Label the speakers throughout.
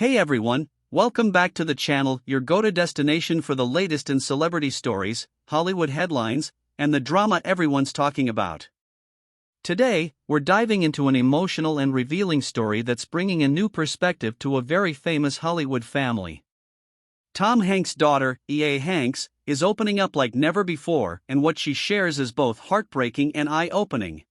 Speaker 1: Hey everyone, welcome back to the channel, your go-to destination for the latest in celebrity stories, Hollywood headlines, and the drama everyone's talking about. Today, we're diving into an emotional and revealing story that's bringing a new perspective to a very famous Hollywood family. Tom Hanks' daughter, E.A. Hanks, is opening up like never before, and what she shares is both heartbreaking and eye-opening.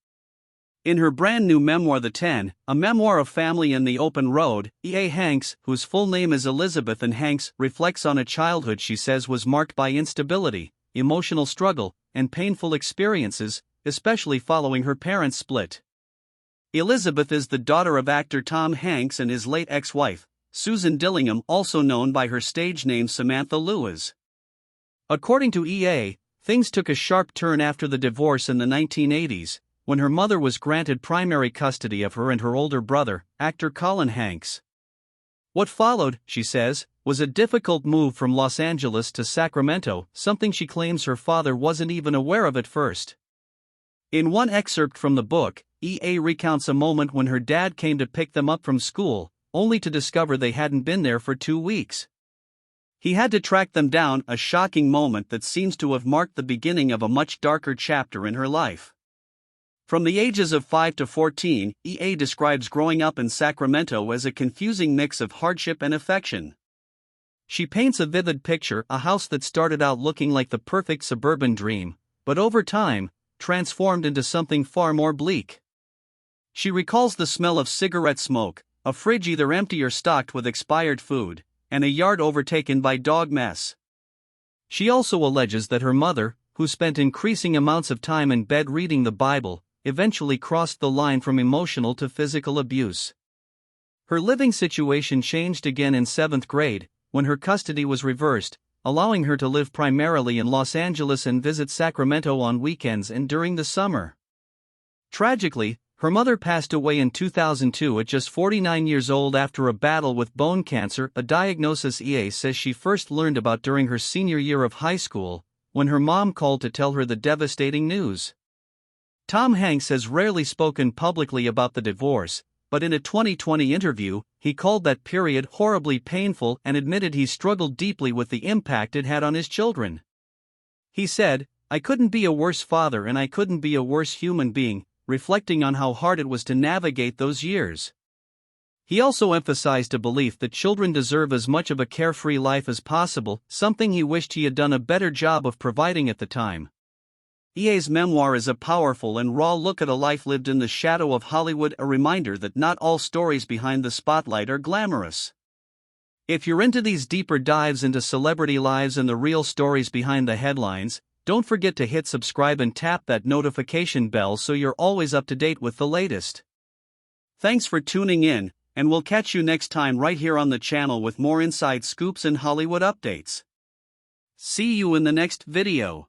Speaker 1: In her brand new memoir The 10, a memoir of family in the open road, E.A. Hanks, whose full name is Elizabeth Ann Hanks, reflects on a childhood she says was marked by instability, emotional struggle, and painful experiences, especially following her parents' split. Elizabeth is the daughter of actor Tom Hanks and his late ex-wife, Susan Dillingham, also known by her stage name Samantha Lewis. According to E.A., things took a sharp turn after the divorce in the 1980s, when her mother was granted primary custody of her and her older brother, actor Colin Hanks. What followed, she says, was a difficult move from Los Angeles to Sacramento, something she claims her father wasn't even aware of at first. In one excerpt from the book, E.A. recounts a moment when her dad came to pick them up from school, only to discover they hadn't been there for 2 weeks. He had to track them down, a shocking moment that seems to have marked the beginning of a much darker chapter in her life. From the ages of 5 to 14, E.A. describes growing up in Sacramento as a confusing mix of hardship and affection. She paints a vivid picture, a house that started out looking like the perfect suburban dream, but over time, transformed into something far more bleak. She recalls the smell of cigarette smoke, a fridge either empty or stocked with expired food, and a yard overtaken by dog mess. She also alleges that her mother, who spent increasing amounts of time in bed reading the Bible, eventually crossed the line from emotional to physical abuse. Her living situation changed again in 7th grade, when her custody was reversed, allowing her to live primarily in Los Angeles and visit Sacramento on weekends and during the summer. Tragically, her mother passed away in 2002 at just 49 years old after a battle with bone cancer, a diagnosis E.A. says she first learned about during her senior year of high school, when her mom called to tell her the devastating news. Tom Hanks has rarely spoken publicly about the divorce, but in a 2020 interview, he called that period horribly painful and admitted he struggled deeply with the impact it had on his children. He said, "I couldn't be a worse father and I couldn't be a worse human being," reflecting on how hard it was to navigate those years. He also emphasized a belief that children deserve as much of a carefree life as possible, something he wished he had done a better job of providing at the time. E.A.'s memoir is a powerful and raw look at a life lived in the shadow of Hollywood, a reminder that not all stories behind the spotlight are glamorous. If you're into these deeper dives into celebrity lives and the real stories behind the headlines, don't forget to hit subscribe and tap that notification bell so you're always up to date with the latest. Thanks for tuning in, and we'll catch you next time right here on the channel with more inside scoops and Hollywood updates. See you in the next video.